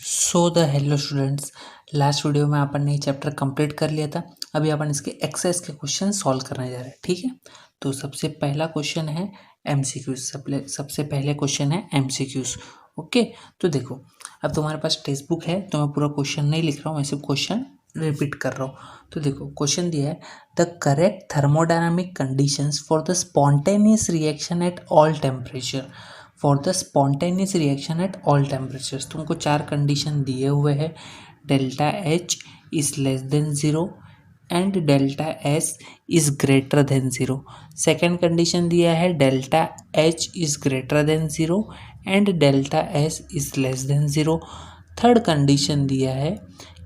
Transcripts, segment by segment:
So the hello students, last video में अपन ने chapter complete कर लिया था। अभी अपन इसके एक्सरसाइज के क्वेश्चन सॉल्व करने जा रहे हैं। ठीक है, तो सबसे पहला क्वेश्चन है एमसीक्यूज। सबसे पहले क्वेश्चन है एमसीक्यूज। ओके, तो देखो, अब तुम्हारे पास टेक्स्ट बुक है तो मैं पूरा क्वेश्चन नहीं लिख रहा हूँ, मैं सिर्फ क्वेश्चन रिपीट कर रहा हूँ। तो देखो, क्वेश्चन दिया है the correct thermodynamic conditions for the spontaneous reaction at all temperature. For the spontaneous reaction at all temperatures तुमको चार कंडीशन दिए हुए हैं। Delta H is less than zero and delta S is greater than zero. Second condition दिया है delta H is greater then zero and delta S is less than zero. Third condition दिया है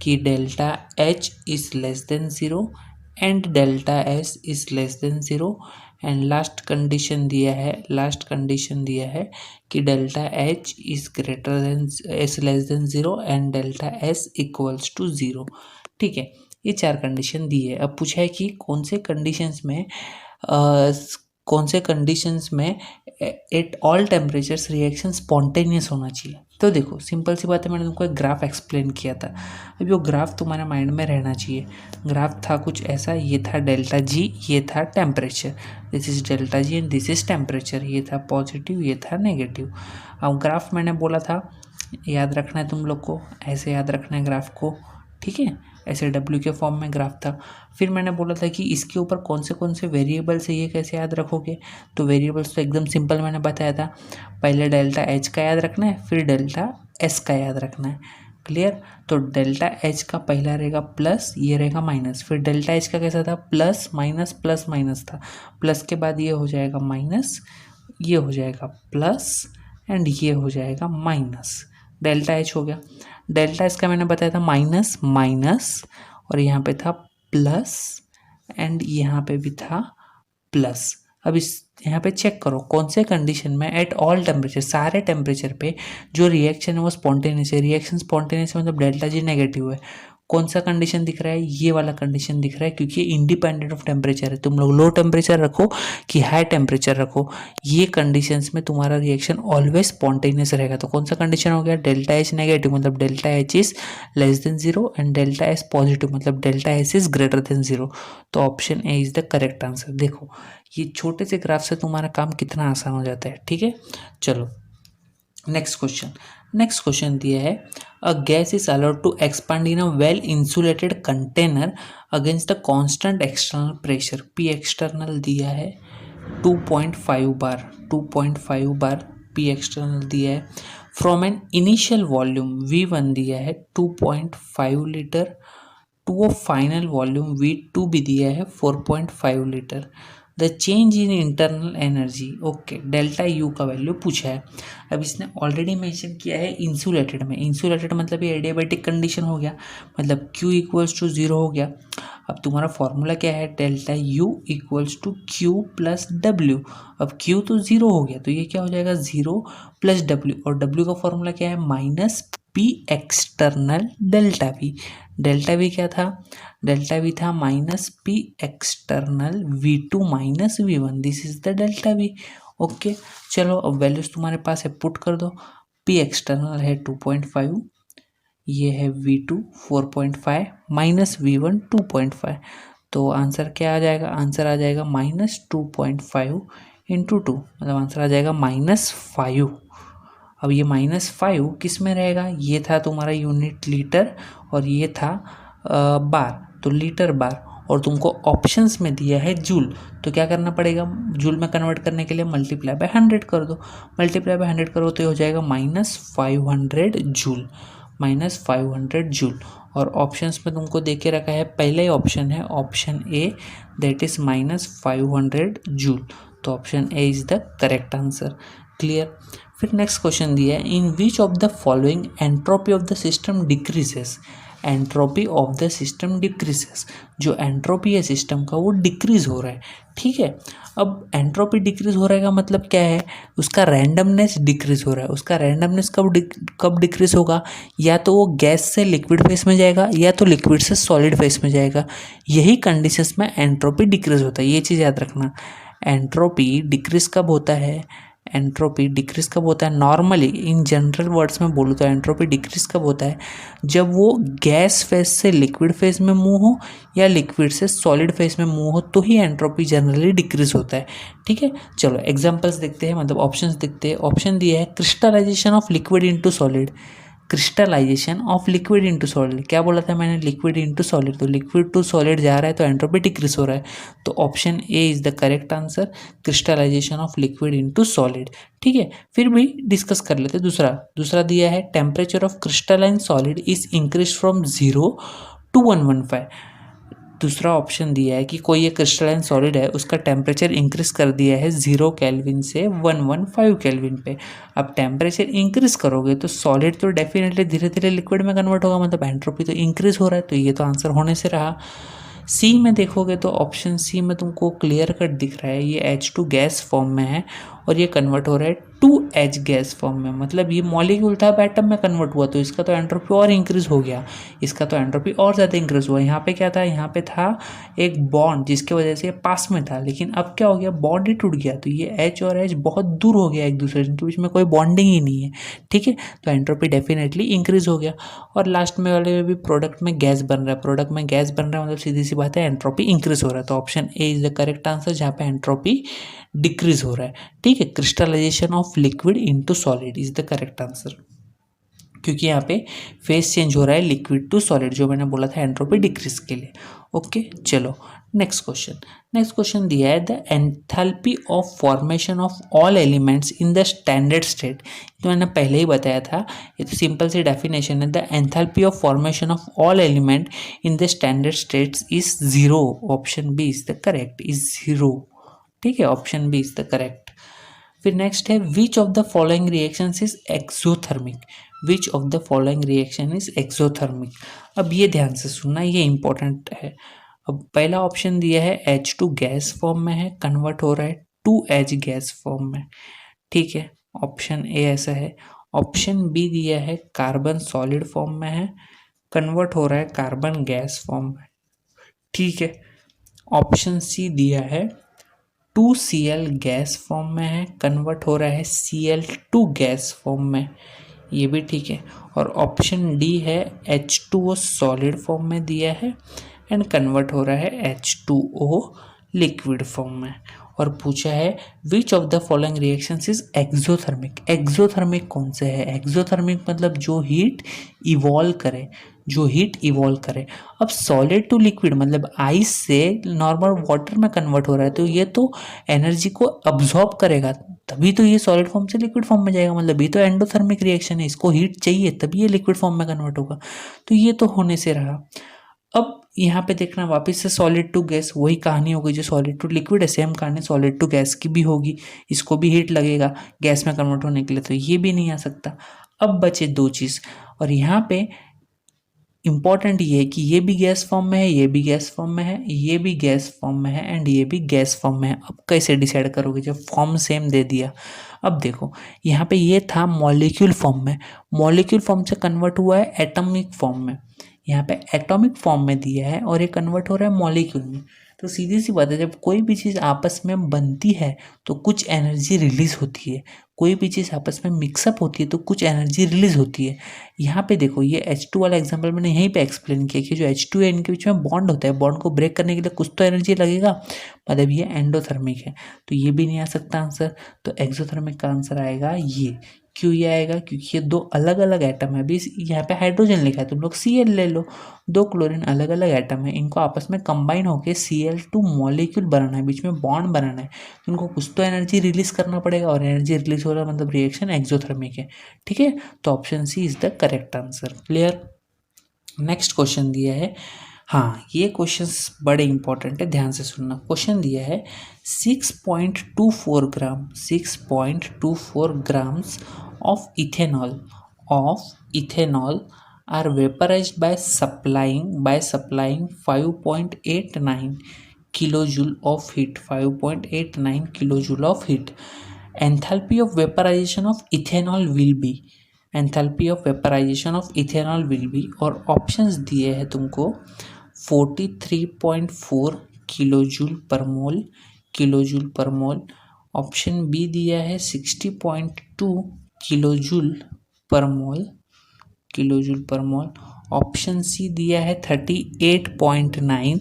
कि delta H is less than zero and delta S is less than zero. And last condition दिया है कि delta H is greater than S less than zero and delta S equals to zero. ठीक है, ये चार condition दी है। अब पूछा है कि कौन से कंडीशंस में at all temperatures reaction spontaneous होना चाहिए। तो देखो, सिंपल सी बात है, मैंने तुमको एक ग्राफ एक्सप्लेन किया था। अब वो ग्राफ तुम्हारे माइंड में रहना चाहिए। ग्राफ था कुछ ऐसा, ये था डेल्टा जी, ये था temperature. This is delta G and this is temperature. ये था पॉजिटिव, ये था नेगेटिव। अब ग्राफ मैंने बोला था याद रखना है तुम लोग को, ऐसे याद रखना है ग्राफ को। ठीक है, ऐसे डब्ल्यू के फॉर्म में ग्राफ था। फिर मैंने बोला था कि इसके ऊपर कौन से वेरिएबल्स है, ये कैसे याद रखोगे। तो वेरिएबल्स तो एकदम सिंपल मैंने बताया था। पहले डेल्टा एच का याद रखना है, फिर डेल्टा एस का याद रखना है। क्लियर। तो डेल्टा एच का पहला रहेगा प्लस, ये रहेगा माइनस। फिर डेल्टा एच का कैसा था, प्लस माइनस था। प्लस के बाद ये हो जाएगा माइनस, ये हो जाएगा प्लस एंड ये हो जाएगा माइनस। डेल्टा एच हो गया। डेल्टा एच का मैंने बताया था माइनस माइनस, और यहाँ पे था प्लस एंड यहाँ पे भी था प्लस। अब इस यहाँ पे चेक करो कौन से कंडीशन में एट ऑल टेम्परेचर, सारे टेम्परेचर पे जो रिएक्शन है वो स्पॉन्टेनियस है। रिएक्शन स्पॉन्टेनियस मतलब डेल्टा जी नेगेटिव है। कौन सा कंडीशन दिख रहा है, ये वाला कंडीशन दिख रहा है, क्योंकि इंडिपेंडेंट ऑफ टेम्परेचर है। तुम लोग लो टेम्परेचर रखो कि हाई टेम्परेचर रखो, ये कंडीशंस में तुम्हारा रिएक्शन ऑलवेज स्पॉन्टेनियस रहेगा। तो कौन सा कंडीशन हो गया, डेल्टा एच नेगेटिव मतलब delta H is less than zero and delta S positive मतलब delta S is greater than zero. तो option A is the correct answer. देखो, ये छोटे से ग्राफ से तुम्हारा काम कितना आसान हो जाता है। ठीक है, चलो नेक्स्ट क्वेश्चन दिया है a gas is allowed to expand in a well insulated container against the constant external pressure. P external दिया है 2.5 बार पी एक्सटर्नल दिया है। From an initial volume V1 दिया है 2.5 litre to a final volume V2 भी दिया है 4.5 litre. The change in internal energy, okay, delta U का वैल्यू पूछा है। अब इसने ऑलरेडी मेंशन किया है इंसुलेटेड में। इंसुलेटेड मतलब ये एडियाबैटिक कंडीशन हो गया, मतलब Q इक्वल्स टू ज़ीरो हो गया। अब तुम्हारा फॉर्मूला क्या है, delta U equals to Q plus W. अब Q तो ज़ीरो हो गया, तो ये क्या हो जाएगा, ज़ीरो प्लस डब्ल्यू, और डब्ल्यू का फॉर्मूला क्या है, minus P external delta V. Delta V क्या था, डेल्टा वी था minus P external V2 minus V1। This is the delta V. Okay, चलो अब वैल्यूज तुम्हारे पास है, पुट कर दो। पी एक्सटर्नल है 2.5, ये है V2 4.5 माइनस V1 2.5। तो आंसर क्या आ जाएगा, आंसर आ जाएगा माइनस 2.5 इंटू 2, मतलब आंसर आ जाएगा -5। अब ये -5 किस में रहेगा, ये था तुम्हारा यूनिट लीटर और ये था बार, तो लीटर बार। और तुमको ऑप्शंस में दिया है जूल, तो क्या करना पड़ेगा, जूल में कन्वर्ट करने के लिए मल्टीप्लाई बाय 100 कर दो। मल्टीप्लाई बाय 100 करो तो ये हो जाएगा -500 जूल, -500 जूल। और ऑप्शंस में तुमको दे के रखा है, पहला ही ऑप्शन है option A, that is -500 joule. तो option A is the correct answer. Clear. फिर नेक्स्ट क्वेश्चन दिया है, in which of the following entropy of the system decreases. Entropy of the system decreases, जो एंट्रोपी है system का वो decrease हो रहा है। ठीक है, अब एंट्रोपी डिक्रीज हो रहा है का मतलब क्या है, उसका रैंडमनेस डिक्रीज हो रहा है। उसका रैंडमनेस कब डिक्रीज होगा, या तो वो गैस से लिक्विड फेस में जाएगा या तो लिक्विड से सॉलिड फेस में जाएगा। यही कंडीशंस में एंट्रोपी डिक्रीज होता है, ये चीज़ याद रखना। एंट्रोपी डिक्रीज कब होता है, एंट्रोपी डिक्रीज कब होता है? नॉर्मली इन जनरल वर्ड्स में बोलूँ तो एंट्रोपी डिक्रीज कब होता है? जब वो गैस फेज से लिक्विड फेज में मूव हो या लिक्विड से सॉलिड फेज में मूव हो, तो ही एंट्रोपी जनरली डिक्रीज होता है। ठीक है, चलो एग्जांपल्स देखते हैं, मतलब ऑप्शंस देखते हैं। ऑप्शन दिया है crystallisation of liquid into solid, crystallisation of liquid into solid. क्या बोला था मैंने? लिक्विड इनटू सॉलिड, तो लिक्विड टू सॉलिड जा रहा है तो एंट्रोपी डिक्रीज हो रहा है, तो option A is the correct answer, crystallisation of liquid into solid. ठीक है, फिर भी डिस्कस कर लेते हैं। दूसरा दिया है temperature of crystalline solid is increase from 0 to 115। दूसरा ऑप्शन दिया है कि कोई एक क्रिस्टलाइन सॉलिड है, उसका टेम्परेचर इंक्रीज कर दिया है 0 केल्विन से 115 केल्विन पे। अब टेम्परेचर इंक्रीज करोगे तो सॉलिड तो डेफिनेटली धीरे धीरे लिक्विड में कन्वर्ट होगा, मतलब एंट्रोपी तो इंक्रीज हो रहा है, तो ये तो आंसर होने से रहा। सी में देखोगे तो ऑप्शन सी में तुमको क्लियर कट दिख रहा है, ये H2 गैस फॉर्म में है और ये कन्वर्ट हो रहा है 2H गैस फॉर्म में, मतलब ये मॉलिक्यूल था एटम में कन्वर्ट हुआ, तो इसका तो एंट्रोपी और इंक्रीज हो गया, इसका तो एंट्रोपी और ज़्यादा इंक्रीज हुआ। यहाँ पे क्या था? यहाँ पे था एक बॉन्ड जिसकी वजह से ये पास में था, लेकिन अब क्या हो गया? बॉन्ड ही टूट गया, तो ये H और H बहुत दूर हो गया एक दूसरे के बीच में, कोई बॉन्डिंग ही नहीं है। ठीक है, तो एंट्रोपी डेफिनेटली इंक्रीज हो गया। और लास्ट में वाले में भी प्रोडक्ट में गैस बन रहा है, प्रोडक्ट में गैस बन रहा है, मतलब सीधी सी बात है एंट्रोपी इंक्रीज हो रहा है, तो option A is the correct answer, जहाँ पे एंट्रोपी डिक्रीज हो रहा है। ठीक है, crystallisation of liquid into solid is the correct answer, क्योंकि यहाँ पे फेस चेंज हो रहा है लिक्विड टू सॉलिड, जो मैंने बोला था एंट्रोपी डिक्रीज के लिए। ओके, चलो नेक्स्ट क्वेश्चन दिया है the enthalpy of formation of all elements in the standard state. तो मैंने पहले ही बताया था, ये तो सिंपल सी डेफिनेशन है, the enthalpy of formation of all element in the standard states is 0। Option B is the correct, is 0। ठीक है, option B is the correct. फिर नेक्स्ट है which of the following reactions is exothermic, which of the following reaction is exothermic. अब ये ध्यान से सुनना, ये इंपॉर्टेंट है। अब पहला ऑप्शन दिया है H2 गैस फॉर्म में है, कन्वर्ट हो रहा है 2H गैस फॉर्म में। ठीक है, ऑप्शन ए ऐसा है। ऑप्शन बी दिया है कार्बन सॉलिड फॉर्म में है, कन्वर्ट हो रहा है कार्बन गैस फॉर्म में। ठीक है, ऑप्शन सी दिया है 2Cl गैस फॉर्म में है, कन्वर्ट हो रहा है Cl2 गैस फॉर्म में, ये भी ठीक है। और ऑप्शन डी है H2O सॉलिड फॉर्म में दिया है एंड कन्वर्ट हो रहा है H2O लिक्विड फॉर्म में। और पूछा है which of the following reactions is exothermic. Exothermic कौन से है? एक्सोथर्मिक मतलब जो हीट इवॉल्व करे, जो हीट इवॉल्व करे। अब सॉलिड टू लिक्विड मतलब आइस से नॉर्मल वाटर में कन्वर्ट हो रहा है, तो ये तो एनर्जी को अब्जॉर्ब करेगा, तभी तो ये सॉलिड फॉर्म से लिक्विड फॉर्म में जाएगा, मतलब ये तो एंडोथर्मिक रिएक्शन है, इसको हीट चाहिए तभी ये लिक्विड फॉर्म में कन्वर्ट होगा, तो ये तो होने से रहा। अब यहाँ पे देखना वापस से सॉलिड टू गैस, वही कहानी होगी जो सॉलिड टू लिक्विड है, सेम कहानी सॉलिड टू गैस की भी होगी, इसको भी हीट लगेगा गैस में कन्वर्ट होने के लिए, तो ये भी नहीं आ सकता। अब बचे दो चीज़, और यहाँ पे इंपॉर्टेंट ये है कि ये भी गैस फॉर्म में है, ये भी गैस फॉर्म में है, ये भी गैस फॉर्म में है एंड ये भी गैस फॉर्म में है। अब कैसे डिसाइड करोगे जब फॉर्म सेम दे दिया? अब देखो यहाँ पे ये था मॉलिक्यूल फॉर्म में, मॉलिक्यूल फॉर्म से कन्वर्ट हुआ है एटॉमिक फॉर्म में, यहाँ पे एटॉमिक फॉर्म में दिया है और ये कन्वर्ट हो रहा है मॉलिक्यूल में। तो सीधी सी बात है, जब कोई भी चीज़ आपस में बनती है तो कुछ एनर्जी रिलीज होती है, कोई भी चीज़ आपस में मिक्सअप होती है तो कुछ एनर्जी रिलीज होती है। यहाँ पे देखो ये H2 वाला एग्जांपल मैंने यहीं पे एक्सप्लेन किया कि जो H2 है इनके बीच में बॉन्ड होता है, बॉन्ड को ब्रेक करने के लिए कुछ तो एनर्जी लगेगा, मतलब ये एंडोथर्मिक है, तो ये भी नहीं आ सकता आंसर। तो एक्सोथर्मिक का आंसर आएगा ये। क्यों ये आएगा? क्योंकि ये दो अलग अलग एटम है, अभी यहाँ पे हाइड्रोजन लिखा है, तुम लोग Cl ले लो, दो क्लोरीन अलग अलग एटम है, इनको आपस में कंबाइन होकर Cl2 मॉलिक्यूल बनाना है, बीच में बॉन्ड बनाना है, तो इनको कुछ तो एनर्जी रिलीज करना पड़ेगा, और एनर्जी रिलीज हो रहा है मतलब रिएक्शन एक्सोथर्मिक है। ठीक है, तो option C is the correct answer. Clear? Next question दिया है, हाँ ये क्वेश्चंस बड़े इंपॉर्टेंट है, ध्यान से सुनना। क्वेश्चन दिया है 6.24 grams of ethanol are vaporized by supplying 5.89 kilojule of heat, 5.89 kilojule of heat. Enthalpy of vaporization of ethanol will be, enthalpy of vaporisation of ethanol will be, और ऑप्शंस दिए हैं तुमको 43.4 किलोजूल पर मोल, ऑप्शन बी दिया है 60.2 kilojoule पर मोल, kilojoule पर मोल। Option C दिया है 38.9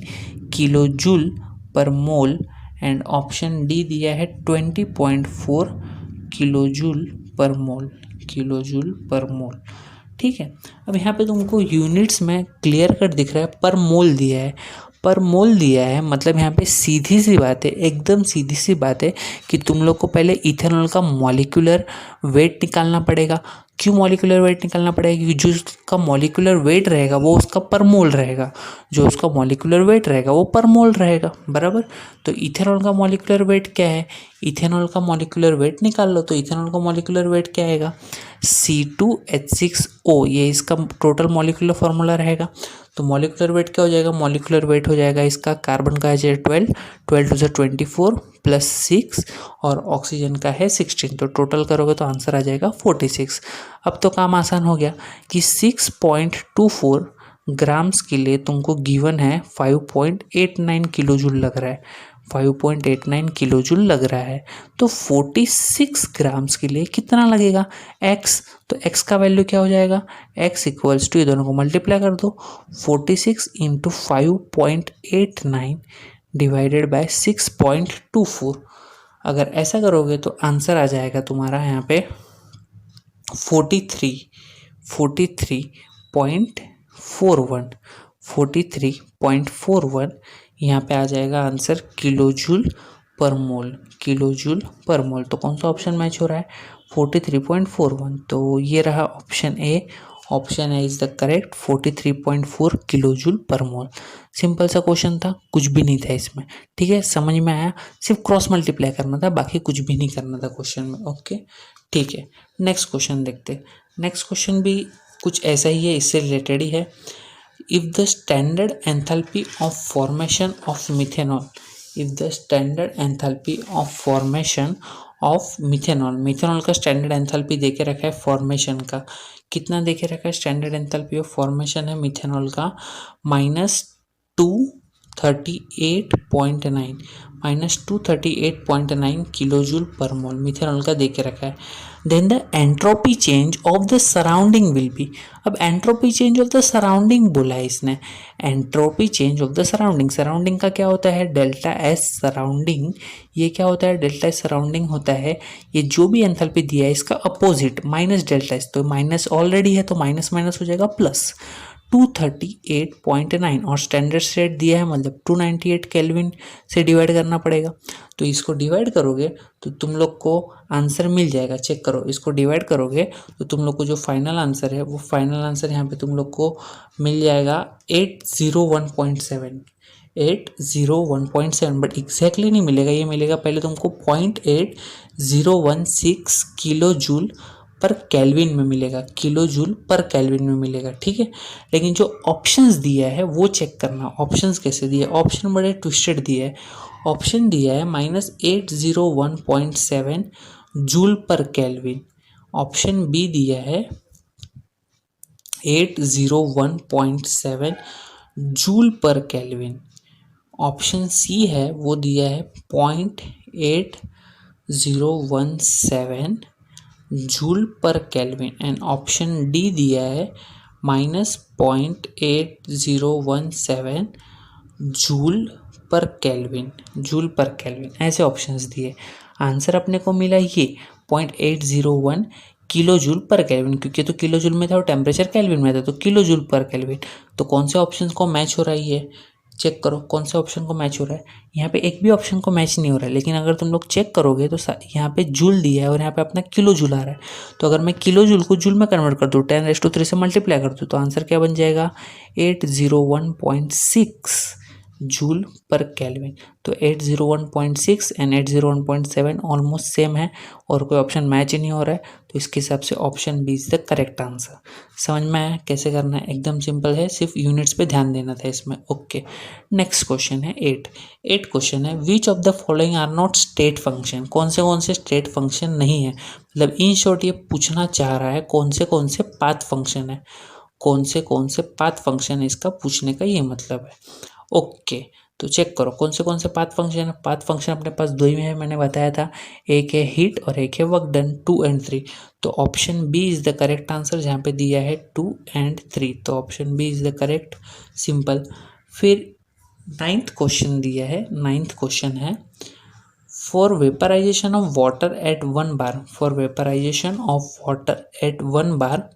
किलोजूल पर मोल एंड ऑप्शन डी दिया है 20.4 किलोजूल पर मोल, किलोजूल पर मोल। ठीक है, अब यहाँ पे तुमको यूनिट्स में क्लियर कट दिख रहा है, पर मोल दिया है, पर मोल दिया है मतलब यहाँ पे सीधी सी बात है, एकदम सीधी सी बात है कि तुम लोग को पहले इथेनॉल का मॉलिक्यूलर वेट निकालना पड़ेगा। क्यों मॉलिक्यूलर वेट निकालना पड़ेगा? क्योंकि जो उसका मॉलिक्यूलर वेट रहेगा वो उसका पर मोल रहेगा, जो उसका मॉलिक्यूलर वेट रहेगा वो पर मोल रहेगा, बराबर। तो इथेनॉल का मॉलिक्यूलर वेट क्या है? इथेनॉल का मॉलिक्यूलर वेट निकाल लो, तो इथेनॉल का मॉलिक्यूलर वेट क्या आएगा? C2H6O, ये इसका टोटल मॉलिक्यूलर फॉर्मूला रहेगा। तो मॉलिक्यूलर वेट क्या हो जाएगा? मॉलिक्यूलर वेट हो जाएगा इसका, कार्बन का है 12, 12 टू 24 प्लस 6 और ऑक्सीजन का है 16, तो टोटल करोगे तो आंसर आ जाएगा 46। अब तो काम आसान हो गया कि 6.24 ग्राम्स के लिए तुमको गिवन है 5.89 किलो जूल लग रहा है, 5.89 किलो जूल लग रहा है। तो 46 ग्राम्स के लिए कितना लगेगा? x, तो x का वैल्यू क्या हो जाएगा? x इक्वल्स टू, ये दोनों को मल्टीप्लाई कर दो, 46 इंटू 5.89 डिवाइडेड बाय 6.24। अगर ऐसा करोगे तो आंसर आ जाएगा तुम्हारा यहाँ पे 43.41 यहाँ पे आ जाएगा आंसर किलोजूल पर मोल, किलोजूल पर मोल। तो कौन सा ऑप्शन मैच हो रहा है? 43.41, तो ये रहा option A, option A is the correct, 43.4 kilojoule पर मोल। सिंपल सा क्वेश्चन था, कुछ भी नहीं था इसमें, ठीक है, समझ में आया? सिर्फ क्रॉस मल्टीप्लाई करना था, बाकी कुछ भी नहीं करना था क्वेश्चन में। ओके ठीक है, नेक्स्ट क्वेश्चन देखते। नेक्स्ट क्वेश्चन भी कुछ ऐसा ही है, इससे रिलेटेड ही है। If the standard enthalpy of formation of methanol, if the standard enthalpy of formation of methanol, methanol का स्टैंडर्ड एंथैल्पी देके रखा है फॉर्मेशन का, कितना देके रखा है? स्टैंडर्ड एंथैल्पी ऑफ फॉर्मेशन है मिथेनॉल का -238.9, -238.9 किलोजूल पर मोल मिथेनॉल का देके रखा है। Then the entropy change of the surrounding will be, अब entropy change of the surrounding बोला है इसने, entropy change of the surrounding, surrounding का क्या होता है? डेल्टा एस सराउंडिंग, ये क्या होता है? डेल्टा एस सराउंडिंग होता है, ये जो भी एंथैल्पी दिया है इसका अपोजिट माइनस डेल्टा एस, तो माइनस ऑलरेडी है तो माइनस माइनस हो जाएगा प्लस, 238.9 और स्टैंडर्ड स्टेट दिया है मतलब 298 केल्विन से डिवाइड करना पड़ेगा। तो इसको डिवाइड करोगे तो तुम लोग को आंसर मिल जाएगा, चेक करो, इसको डिवाइड करोगे तो तुम लोग को जो फाइनल आंसर है वो फाइनल आंसर यहाँ पे तुम लोग को मिल जाएगा 801.7, 801.7, बट एग्जैक्टली नहीं मिलेगा, ये मिलेगा पहले तुमको 0.8016 किलो जूल पर केल्विन में मिलेगा, किलो जूल पर केल्विन में मिलेगा, ठीक है। लेकिन जो ऑप्शंस दिया है वो चेक करना, ऑप्शंस कैसे दिए? ऑप्शन बड़े ट्विस्टेड दिए है। ऑप्शन दिया है -801.7 joule per kelvin, option B दिया है 801.7 joule per kelvin, option C है वो दिया है 0.8017 joule per kelvin and option D दिया है -0.8017 joule per kelvin, joule per kelvin, ऐसे ऑप्शंस दिए। आंसर अपने को मिला ये 0.801 किलो जूल पर केल्विन, क्योंकि तो किलो जूल में था और टेम्परेचर केल्विन में था, तो किलो जूल पर केल्विन। तो कौन से ऑप्शन को मैच हो रही है? चेक करो कौन से ऑप्शन को मैच हो रहा है। यहाँ पे एक भी ऑप्शन को मैच नहीं हो रहा है, लेकिन अगर तुम लोग चेक करोगे तो यहाँ पे जूल दिया है और यहाँ पे अपना किलो जूल आ रहा है। तो अगर मैं किलो जूल को जूल में कन्वर्ट कर दूँ, 10⁻³ से मल्टीप्लाई कर दूँ, तो आंसर क्या बन जाएगा? 801.6 जूल पर केल्विन। तो 801.6 एंड 801.7 ऑलमोस्ट सेम है और कोई ऑप्शन मैच ही नहीं हो रहा है, तो इसके हिसाब से option B is the correct answer. समझ में आया कैसे करना है? एकदम सिंपल है, सिर्फ यूनिट्स पे ध्यान देना था इसमें। ओके, नेक्स्ट क्वेश्चन है 8 क्वेश्चन है, which of the following are not state function, कौन से स्टेट फंक्शन नहीं है, मतलब इन शॉर्ट ये पूछना चाह रहा है कौन से पाथ फंक्शन है, कौन से पाथ फंक्शन है, इसका पूछने का ये मतलब है। ओके, तो चेक करो कौन से पाथ फंक्शन है। पाथ फंक्शन अपने पास दो ही है, मैंने बताया था, एक है हीट और एक है वर्क डन, 2 and 3। तो option B is the correct answer, जहाँ पे दिया है 2 and 3, तो option B is the correct, simple. फिर 9th क्वेश्चन दिया है, 9th क्वेश्चन है for vaporisation of water at 1 bar, for vaporisation of water at 1 bar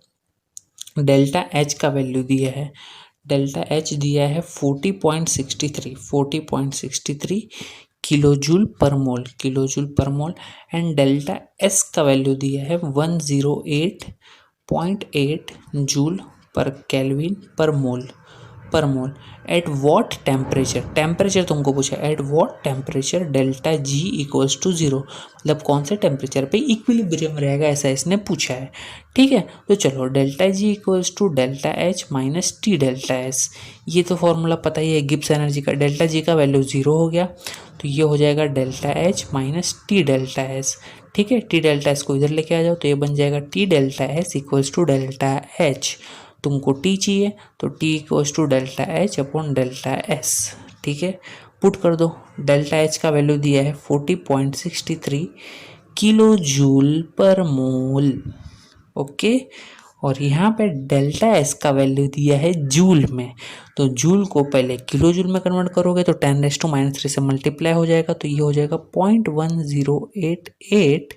delta H का वैल्यू दिया है, डेल्टा एच दिया है 40.63 kilo joule per mole, kilo joule per mole. And delta S का value दिया है 108.8 joule per kelvin per mole, per mole. At what temperature, temperature तुमको पूछा, at what temperature delta G equals to 0, मतलब कौन से टेम्परेचर पे equilibrium रहेगा, ऐसा इसने पूछा है। ठीक है, तो चलो delta G equals to delta H minus T delta S, ये तो फॉर्मूला पता ही है गिब्स एनर्जी का। डेल्टा जी का वैल्यू 0 हो गया, तो ये हो जाएगा delta H minus T delta S. ठीक है, टी डेल्टा एस को इधर लेके आ जाओ, तो ये बन जाएगा T delta S equals to delta H. तुमको टी चाहिए तो T equals to delta H upon delta S. ठीक है, पुट कर दो, डेल्टा एच का वैल्यू दिया है 40.63 किलो जूल पर मोल। ओके, और यहाँ पे डेल्टा एस का वैल्यू दिया है जूल में, तो जूल को पहले किलो जूल में कन्वर्ट करोगे तो 10⁻³ से मल्टीप्लाई हो जाएगा, तो ये हो जाएगा 0.1088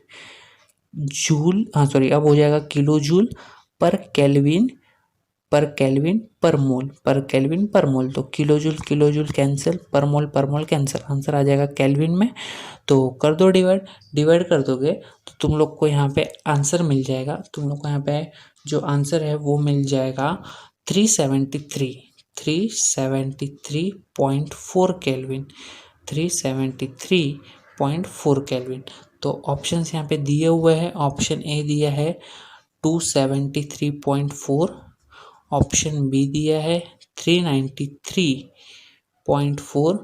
जूल, हाँ सॉरी, अब हो जाएगा kilo joule per kelvin per mole, पर केल्विन पर मोल। तो किलो जूल कैंसिल, पर मोल कैंसिल, आंसर आ जाएगा केल्विन में। तो कर दो डिवाइड कर दोगे तो तुम लोग को यहाँ पे आंसर मिल जाएगा, तुम लोग को यहाँ पे जो आंसर है वो मिल जाएगा 373.4 केल्विन, 373.4 केल्विन। तो ऑप्शंस यहाँ पे दिए हुए हैं, ऑप्शन ए दिया है 273.4, ऑप्शन बी दिया है 393.4,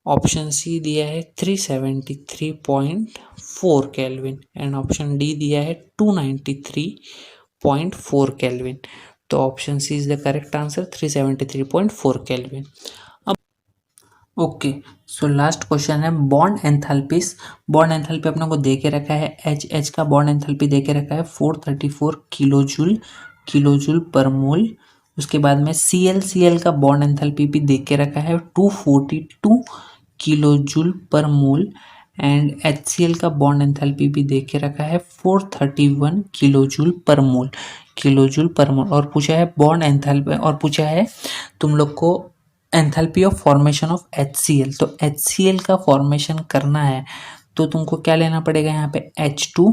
ऑप्शन सी दिया है 373.4 केल्विन एंड ऑप्शन डी दिया है 293.4 केल्विन। तो option C is the correct answer, 373.4 kelvin. अब ओके, सो लास्ट क्वेश्चन है बॉन्ड एंथैल्पीज। बॉन्ड एंथैल्पी अपने को दे के रखा है, एच का बॉन्ड एंथैल्पी दे के रखा है 434 किलो जूल पर मोल। उसके बाद में Cl का बॉन्ड एंथैल्पी भी दे के रखा है 242 kilo joule per mole and HCl का बॉन्ड एंथैल्पी भी दे के रखा है 431 किलो जूल पर मोल, और पूछा है बॉन्ड एंथैल्पी, और पूछा है तुम लोग को enthalpy of formation of HCl। तो HCl का फॉर्मेशन करना है तो तुमको क्या लेना पड़ेगा, यहाँ पे H2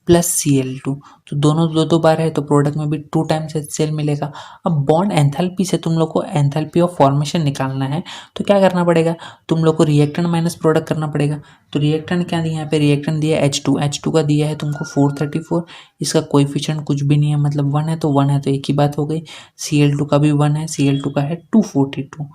प्लस Cl2, तो दोनों दो बार है तो प्रोडक्ट में भी 2 टाइम्स HCl मिलेगा। अब बॉन्ड एंथैल्पी से तुम लोग को एंथैल्पी ऑफ फॉर्मेशन निकालना है तो क्या करना पड़ेगा, तुम लोग को रिएक्टेंट माइनस प्रोडक्ट करना पड़ेगा। तो रिएक्टेंट क्या दिया, यहाँ पे रिएक्टेंट दिया H2 का दिया है तुमको 434, इसका कोएफिशिएंट कुछ भी नहीं है, मतलब 1 है तो 1 है, तो एक ही बात हो गई। Cl2 का भी 1 है, Cl2 का है 242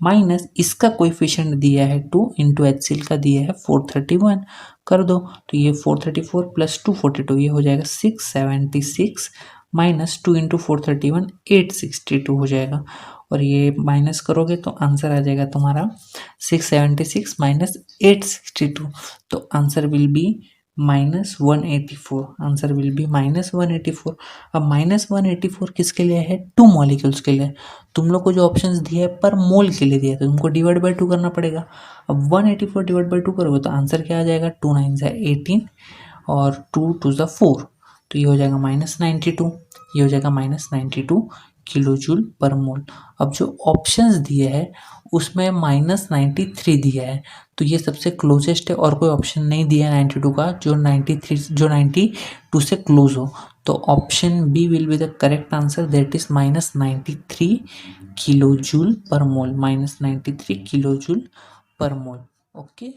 माइनस इसका कोएफिशिएंट दिया है 2 इंटू HCl का दिया है 431, कर दो तो ये 434 प्लस 242 ये हो जाएगा 676 माइनस 2 इंटू 431 862 हो जाएगा, और ये माइनस करोगे तो आंसर आ जाएगा तुम्हारा 676 माइनस 862, तो answer will be -184, answer will be -184। अब -184 किसके लिए है, 2 मॉलिक्यूल्स के लिए। तुम लोग को जो ऑप्शंस दिए है पर मोल के लिए दिया है तो तुमको डिवाइड बाय 2 करना पड़ेगा। अब 184 डिवाइड बाय 2 करोगे तो आंसर क्या आ जाएगा, 2 9 18 और 2 2 4, तो ये हो जाएगा -92, ये हो जाएगा -92 किलो जूल पर मोल। अब जो ऑप्शंस दिए हैं उसमें -93 दिया है, तो ये सबसे क्लोजेस्ट है और कोई ऑप्शन नहीं दिया है 92 का जो 92 से क्लोज हो। तो option B will be the correct answer, that is -93 kilo joule per mole, -93 kilo joule per mole. Okay.